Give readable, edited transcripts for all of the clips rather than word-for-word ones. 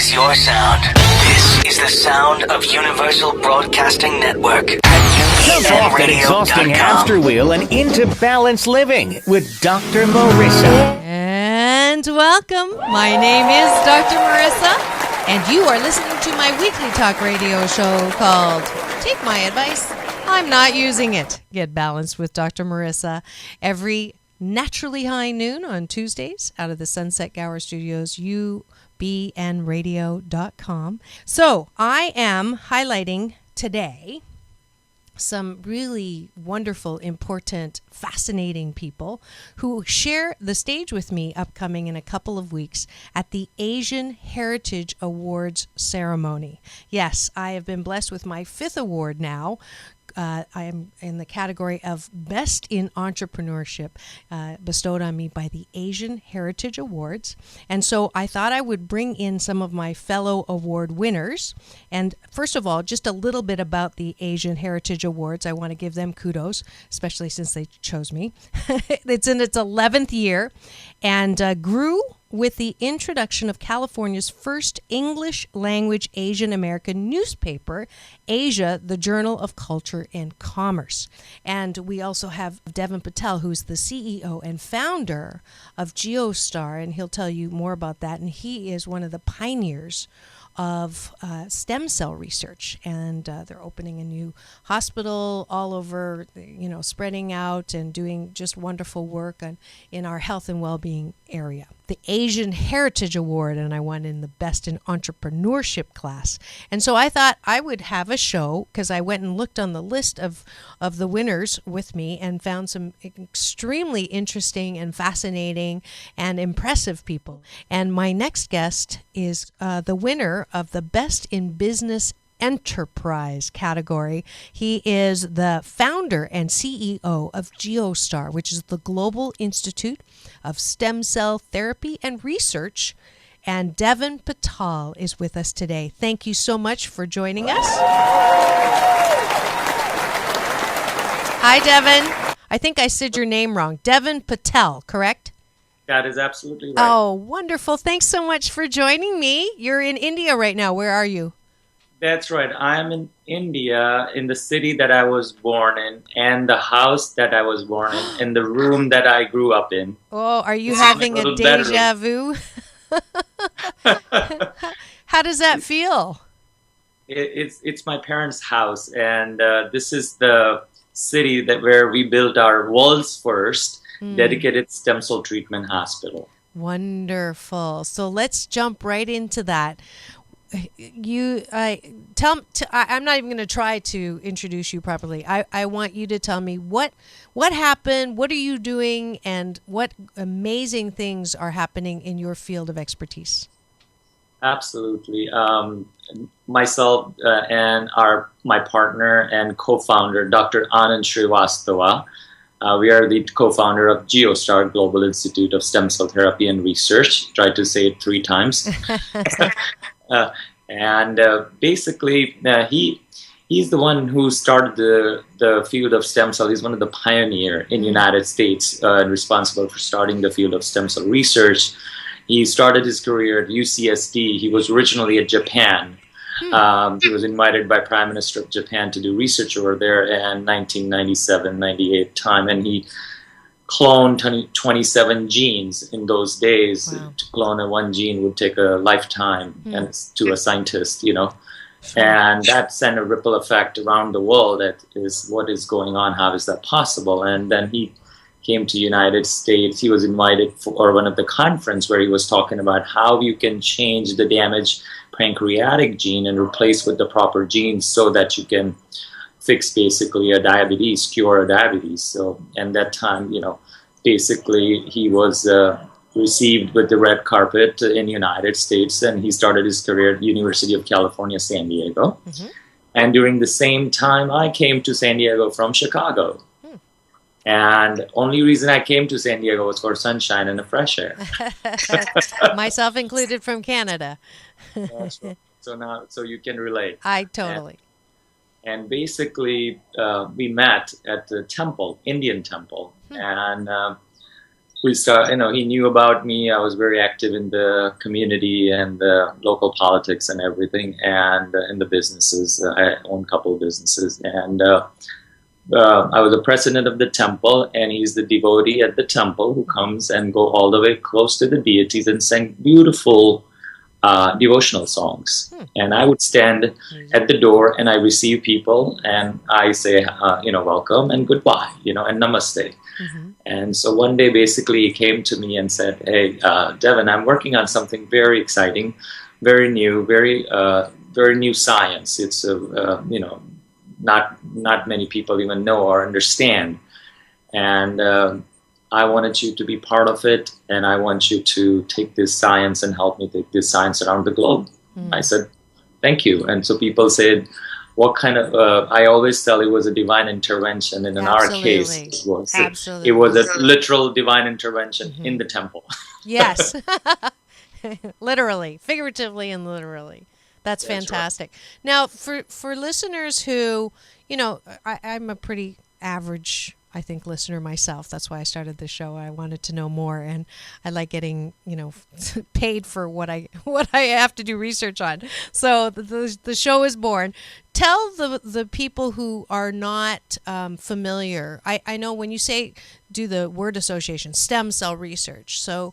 is your sound. This is the sound of Universal Broadcasting Network. Jump off that exhausting hamster wheel and into balanced living with Dr. Marissa. And welcome. My name is Dr. Marissa, and you are listening to my weekly talk radio show called Take My Advice. I'm not using it. Get balanced with Dr. Marissa every naturally high noon on Tuesdays out of the Sunset Gower Studios, ubnradio.com. So I am highlighting today some really wonderful, important, fascinating people who share the stage with me upcoming in a couple of weeks at the Asian Heritage Awards ceremony. Yes, I have been blessed with my 5th award now. I am in the category of Best in Entrepreneurship, bestowed on me by the Asian Heritage Awards. And so I thought I would bring in some of my fellow award winners. And first of all, just a little bit about the Asian Heritage Awards. I want to give them kudos, especially since they chose me. It's in its 11th year and grew with the introduction of California's first English language Asian American newspaper, Asia, the Journal of Culture and Commerce. And we also have Deven Patel, who's the CEO and founder of Giostar, and he'll tell you more about that. And he is one of the pioneers of stem cell research, and they're opening a new hospital all over, spreading out and doing just wonderful work in our health and well-being area. The Asian Heritage Award, and I won in the Best in Entrepreneurship class. And so I thought I would have a show, because I went and looked on the list of the winners with me and found some extremely interesting and fascinating and impressive people. And my next guest is the winner of the Best in Business Enterprise category. He is the founder and CEO of Giostar, which is the Global Institute of Stem Cell Therapy and Research. And Deven Patel is with us today. Thank you so much for joining us. Hi, Deven. I think I said your name wrong. Deven Patel, correct? That is absolutely right. Oh, wonderful. Thanks so much for joining me. You're in India right now. Where are you? That's right. I'm in India, in the city that I was born in, and the house that I was born in, and the room that I grew up in. Oh, are you having a deja vu? How does that feel? It's my parents' house, and this is the city where we built our world's first dedicated stem cell treatment hospital. Wonderful. So let's jump right into that. I'm not even going to try to introduce you properly. I want you to tell me what happened, what are you doing, and what amazing things are happening in your field of expertise. Absolutely. Myself and my partner and co-founder, Dr. Anand Srivastava, we are the co-founder of Giostar, Global Institute of Stem Cell Therapy and Research. Tried to say it 3 times. Basically, he's the one who started the field of stem cell. He's one of the pioneers in the United States and responsible for starting the field of stem cell research. He started his career at UCSD. He was originally at Japan. He was invited by Prime Minister of Japan to do research over there in 1997-98 time, and he cloned 27 genes in those days. Wow. To clone one gene would take a lifetime, and to a scientist, and that sent a ripple effect around the world. That is what is going on. How is that possible? And then he came to United States. He was invited for one of the conference where he was talking about how you can change the damaged pancreatic gene and replace with the proper genes so that you can fix basically cure a diabetes. So, and that time, basically he was received with the red carpet in the United States, and he started his career at the University of California, San Diego. Mm-hmm. And during the same time, I came to San Diego from Chicago. And only reason I came to San Diego was for sunshine and the fresh air. Myself included, from Canada. So you can relate. I totally. And basically, we met at the temple, Indian temple, and he knew about me. I was very active in the community and the local politics and everything, and in the businesses. I own a couple of businesses, and I was the president of the temple, and he's the devotee at the temple who comes and go all the way close to the deities and sing beautiful devotional songs. And I would stand at the door and I receive people and I say, welcome and goodbye, and namaste. And so one day, basically, he came to me and said, "Hey, Deven, I'm working on something very exciting, very new, very new science. It's not many people even know or understand, and I wanted you to be part of it, and I want you to take this science and help me take this science around the globe." I said, "Thank you." And so people said, what kind of, I always tell it was a divine intervention, and in our case, it was a literal divine intervention in the temple. Yes. Literally, figuratively and literally. That's fantastic. Right. Now, for listeners who, I'm a pretty average, I think, listener myself. That's why I started the show. I wanted to know more, and I like getting, paid for what I have to do research on. So the show is born. Tell the people who are not familiar. I know when you say do the word association, stem cell research. So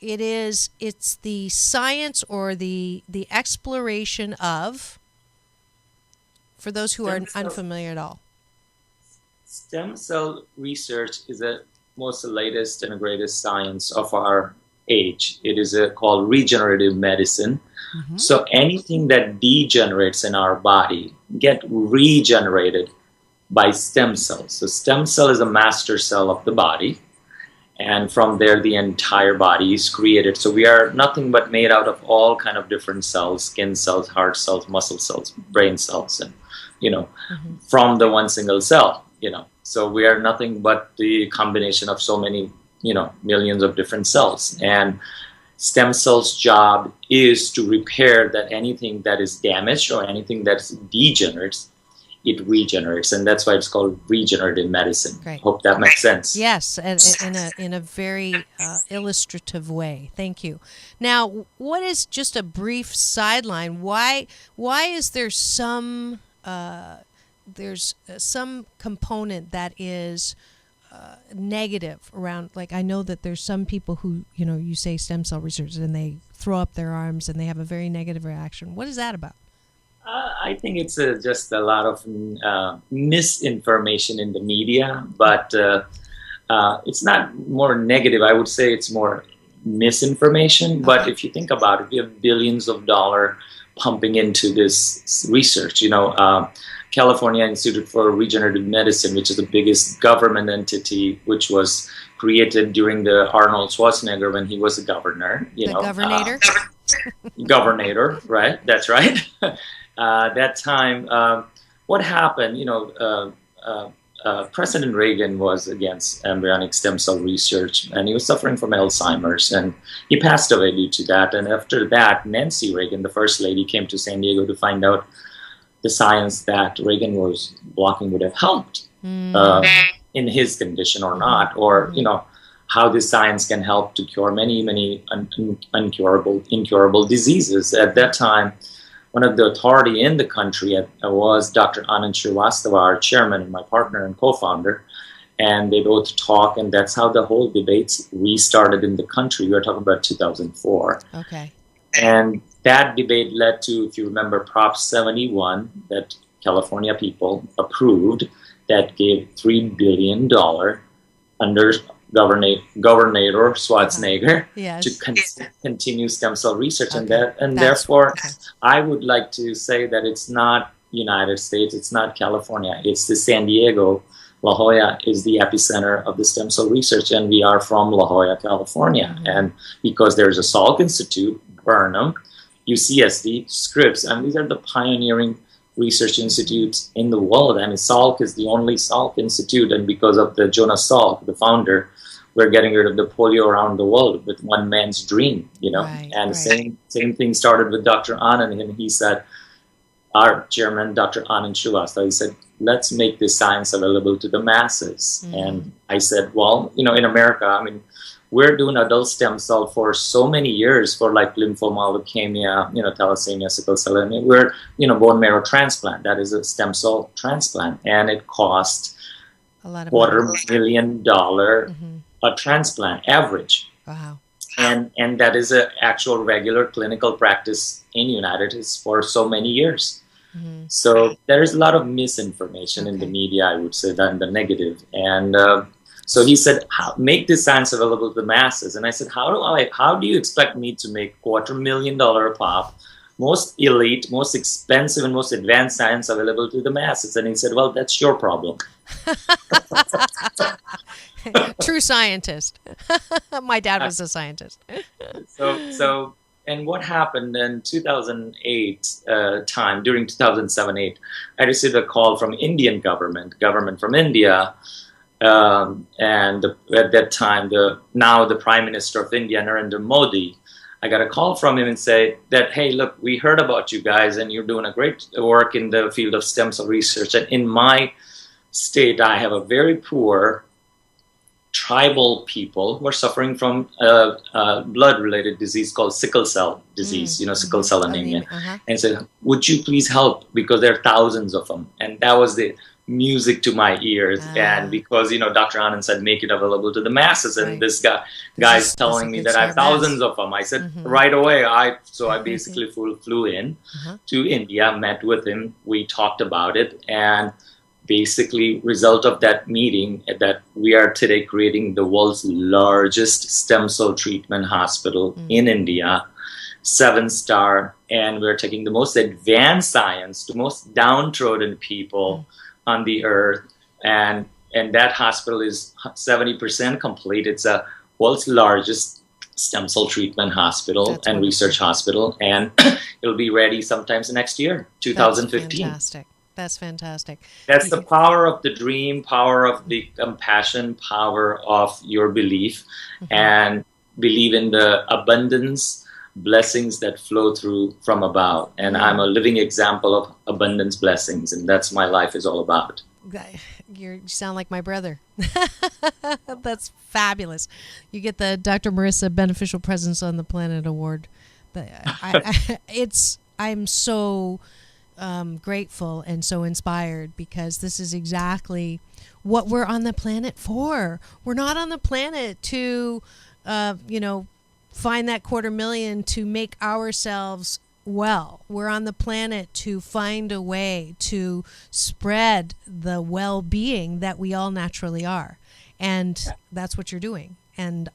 it's the science or the exploration of, for those who are unfamiliar at all. Stem cell research is the most latest and greatest science of our age. It is called regenerative medicine. So anything that degenerates in our body get regenerated by stem cells. So stem cell is a master cell of the body. And from there, the entire body is created. So we are nothing but made out of all kind of different cells: skin cells, heart cells, muscle cells, brain cells, and, from the one single cell, So we are nothing but the combination of so many, millions of different cells. And stem cells' job is to repair that anything that is damaged or anything that degenerates, it regenerates, and that's why it's called regenerative medicine. Great. Hope that makes sense. Yes, in a very illustrative way. Thank you. Now, what is, just a brief sideline, why is there some component that is negative around, like, I know that there's some people who, you say stem cell research and they throw up their arms and they have a very negative reaction. What is that about? I think it's just a lot of misinformation in the media, but it's not more negative. I would say it's more misinformation. But if you think about it, we have billions of dollars pumping into this research. California Institute for Regenerative Medicine, which is the biggest government entity, which was created during the Arnold Schwarzenegger when he was a governor. Governor, right? That's right. That time, what happened, President Reagan was against embryonic stem cell research, and he was suffering from Alzheimer's, and he passed away due to that. And after that, Nancy Reagan, the first lady, came to San Diego to find out the science that Reagan was blocking would have helped in his condition or not, or, how this science can help to cure many, many incurable diseases. At that time, one of the authority in the country was Dr. Anand Srivastava, our chairman and my partner and co-founder, and they both talk, and that's how the whole debates restarted in the country. We were talking about 2004. Okay. And that debate led to, if you remember, Prop 71 that California people approved that gave $3 billion under Governor Schwarzenegger to continue stem cell research, and therefore, I would like to say that it's not United States, it's not California, it's the San Diego. La Jolla is the epicenter of the stem cell research, and we are from La Jolla, California. And because there's a Salk Institute, Burnham, UCSD, Scripps, and these are the pioneering research institutes in the world. I mean, Salk is the only Salk Institute, and because of the Jonas Salk, the founder, we're getting rid of the polio around the world with one man's dream, Same thing started with Dr. Anand, and he said, our chairman, Dr. Anand Srivastava, he said, let's make this science available to the masses. And I said, well, in America, we're doing adult stem cell for so many years for like lymphoma, leukemia, thalassemia, sickle cell anemia. We're, bone marrow transplant. That is a stem cell transplant. And it cost A lot of $250,000 a transplant average. Wow. And that is an actual regular clinical practice in the United States for so many years. So there is a lot of misinformation in the media, I would say, than the negative. And so he said, make this science available to the masses. And I said, how do you expect me to make $250,000 a pop, most elite, most expensive, and most advanced science available to the masses? And he said, well, that's your problem. True scientist. My dad was a scientist. So, and what happened in 2008 during 2007-8, I received a call from Indian government from India, and at that time, now the Prime Minister of India, Narendra Modi, I got a call from him and say that, hey, look, we heard about you guys, and you're doing a great work in the field of stem cell research. And in my state, I have a very poor tribal people who are suffering from a blood-related disease called sickle cell disease, sickle cell anemia. And said, would you please help? Because there are thousands of them. And that was the music to my ears. And because, Dr. Anand said, make it available to the masses. And this guy's telling me that I have thousands of them. I said, right away. I basically flew in to India, met with him. We talked about it. And basically, result of that meeting, that we are today creating the world's largest stem cell treatment hospital in India, 7-star, and we're taking the most advanced science to most downtrodden people on the earth, and that hospital is 70% complete. It's a world's largest stem cell treatment hospital and research hospital, and it'll be ready sometimes next year, 2015. That's fantastic. That's the power of the dream, power of the compassion, power of your belief, and believe in the abundance, blessings that flow through from above. And I'm a living example of abundance blessings, and that's my life is all about. You sound like my brother. That's fabulous. You get the Dr. Marissa Beneficial Presence on the Planet Award. I'm so grateful and so inspired, because this is exactly what we're on the planet for. We're not on the planet to, find that $250,000 to make ourselves well. We're on the planet to find a way to spread the well-being that we all naturally are. And that's what you're doing. And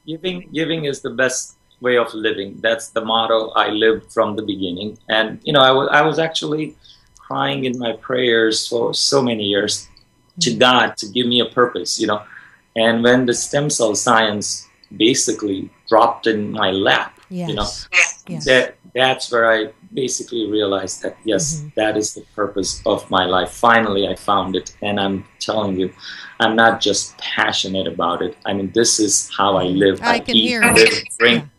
giving is the best way of living. That's the motto I lived from the beginning. And I was actually crying in my prayers for so many years to God to give me a purpose, and when the stem cell science basically dropped in my lap, that's where I basically realized that that is the purpose of my life. Finally I found it, and I'm telling you, I'm not just passionate about it. I mean, this is how I live. I can hear it.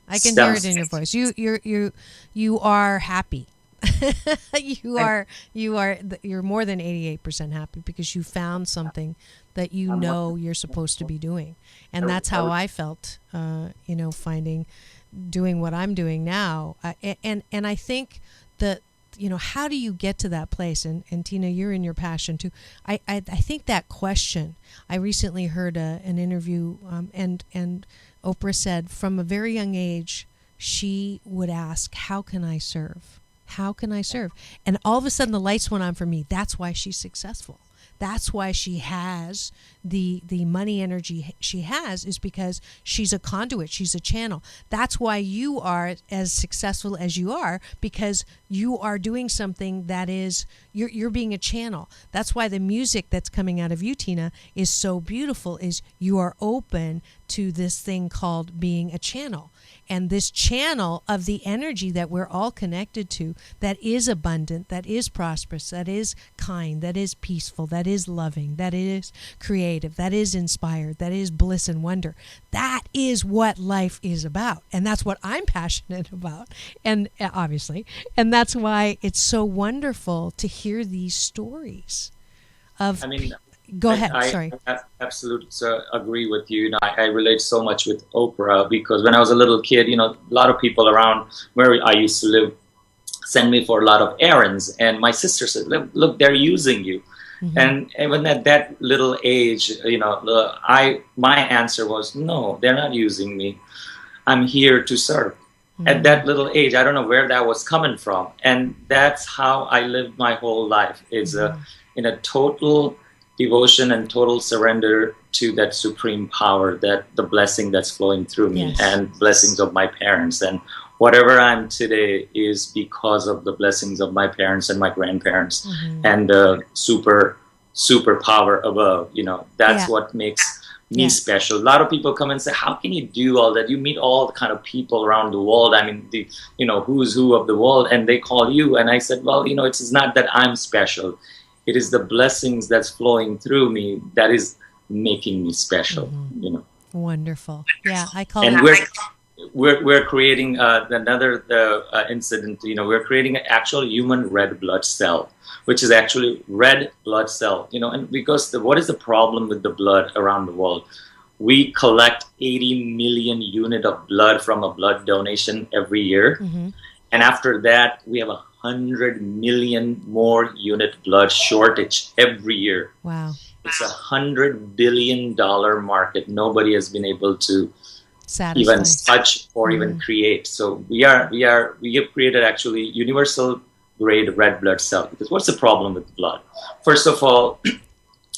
I can hear it in your voice. You are happy. You're more than 88% happy, because you found something that you're supposed to be doing. And that's how I felt, doing what I'm doing now. And I think that, how do you get to that place? And Tina, you're in your passion too. I think that question, I recently heard an interview, and Oprah said from a very young age, she would ask, how can I serve? How can I serve? And all of a sudden the lights went on for me. That's why she's successful. That's why she has the money energy she has, is because she's a conduit. She's a channel. That's why you are as successful as you are, because you are doing something that is, you're being a channel. That's why the music that's coming out of you, Tina, is so beautiful, is you are open to this thing called being a channel. And this channel of the energy that we're all connected to, that is abundant, that is prosperous, that is kind, that is peaceful, that is loving, that is creative, that is inspired, that is bliss and wonder. That is what life is about. And that's what I'm passionate about. And obviously, and that's why it's so wonderful to hear these stories of, Go ahead. I Sorry. absolutely agree with you. I relate so much with Oprah because when I was a little kid, a lot of people around where I used to live send me for a lot of errands, and my sister said, "Look, they're using you." And when at that little age, my answer was, "No, they're not using me. I'm here to serve." At that little age, I don't know where that was coming from, and that's how I lived my whole life. Is in a total devotion and total surrender to that supreme power, that the blessing that's flowing through me, Yes. and blessings of my parents. And whatever I'm today is because of the blessings of my parents and my grandparents and the super power above. That's what makes me special. A lot of people come and say, "How can you do all that? You meet all the kind of people around the world. I mean, the who's who of the world, and they call you." And I said, "Well, it's not that I'm special. It is the blessings that's flowing through me that is making me special." Wonderful. Yeah, I call And it. we're creating another incident. We're creating an actual human red blood cell, which is actually red blood cell. And because what is the problem with the blood around the world? We collect 80 million unit of blood from a blood donation every year, and after that, we have 100 million more unit blood shortage every year. Wow. It's $100 billion market. Nobody has been able to Satisfying. even touch or even create. So we have created actually universal grade red blood cell. Because what's the problem with blood? First of all,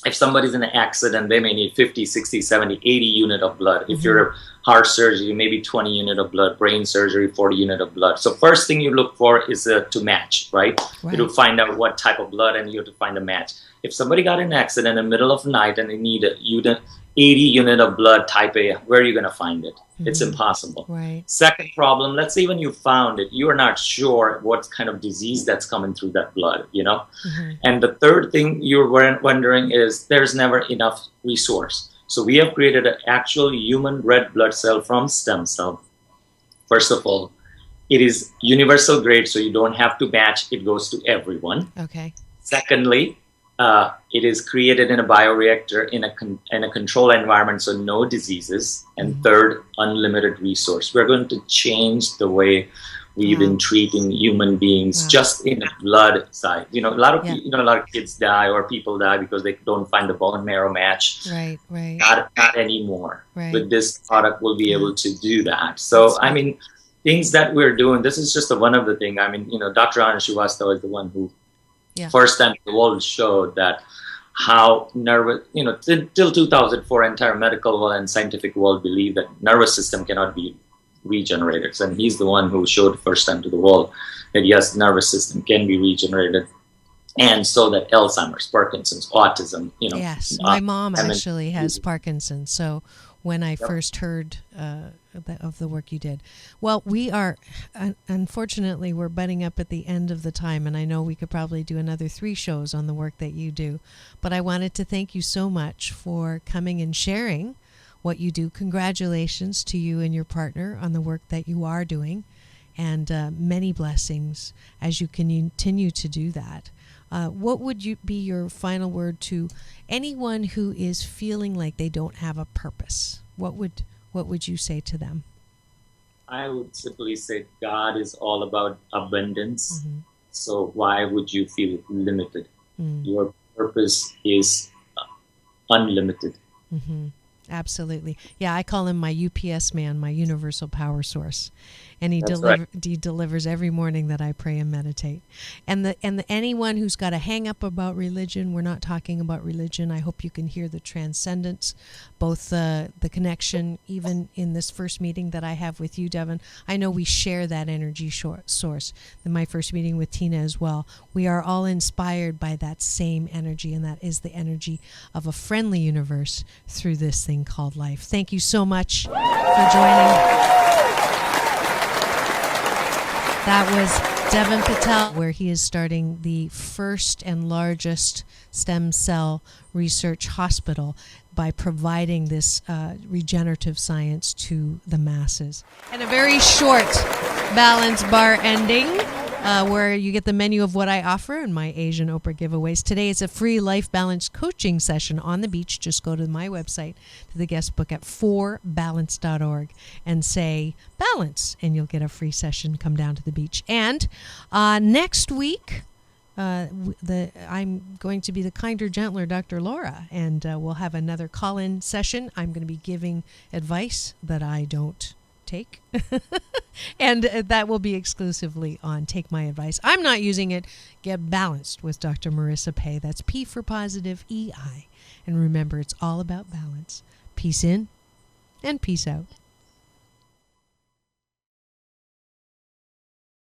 if somebody's in an accident, they may need 50, 60, 70, 80 unit of blood. If you're a heart surgery, maybe 20 unit of blood, brain surgery, 40 unit of blood. So first thing you look for is to match, right? You to find out what type of blood, and you have to find a match. If somebody got in an accident in the middle of the night and they need a 80 unit of blood type A, where are you going to find it? It's impossible. Right. Second problem, let's say when you found it, you are not sure what kind of disease that's coming through that blood, And the third thing you're wondering is there's never enough resource. So we have created an actual human red blood cell from stem cell. First of all, it is universal grade, so you don't have to match. It goes to everyone. Okay. Secondly, it is created in a bioreactor in a controlled environment, so no diseases. And third, unlimited resource. We're going to change the way we've been treating human beings just in the blood side. A lot of a lot of kids die or people die because they don't find the bone marrow match. Right. Not anymore. Right. With this product, we'll be able to do that. So I mean, things that we're doing. This is just one of the things. I mean, Dr. Anand Srivastava is the one who. First time the world showed that how nervous, till 2004, entire medical world and scientific world believed that nervous system cannot be regenerated. And he's the one who showed first time to the world that yes, nervous system can be regenerated. And so that Alzheimer's, Parkinson's, autism, Yes, my mom actually has Parkinson's. So when I first heard of the work you did. Well, we are, unfortunately, we're butting up at the end of the time, and I know we could probably do another 3 shows on the work that you do. But I wanted to thank you so much for coming and sharing what you do. Congratulations to you and your partner on the work that you are doing, and many blessings as you continue to do that. What would be your final word to anyone who is feeling like they don't have a purpose? What would you say to them? I would simply say God is all about abundance. So why would you feel limited? Your purpose is unlimited. Absolutely. Yeah, I call him my UPS man, my universal power source. And he delivers every morning that I pray and meditate. And anyone who's got a hang up about religion, we're not talking about religion. I hope you can hear the transcendence, both the connection, even in this first meeting that I have with you, Deven. I know we share that energy source. In my first meeting with Tina as well, we are all inspired by that same energy, and that is the energy of a friendly universe through this thing called life. Thank you so much for joining. That was Deven Patel, where he is starting the first and largest stem cell research hospital by providing this regenerative science to the masses. And a very short balance bar ending. where you get the menu of what I offer in my Asian Oprah giveaways. Today is a free life balance coaching session on the beach. Just go to my website, to the guest book at forbalance.org and say balance, and you'll get a free session. Come down to the beach. And next week, I'm going to be the kinder, gentler Dr. Laura, and we'll have another call-in session. I'm going to be giving advice that I don't take, and that will be exclusively on Take My Advice. I'm not using it. Get Balanced with Dr. Marissa Pay. That's P for positive, EI. And remember, it's all about balance. Peace in and peace out.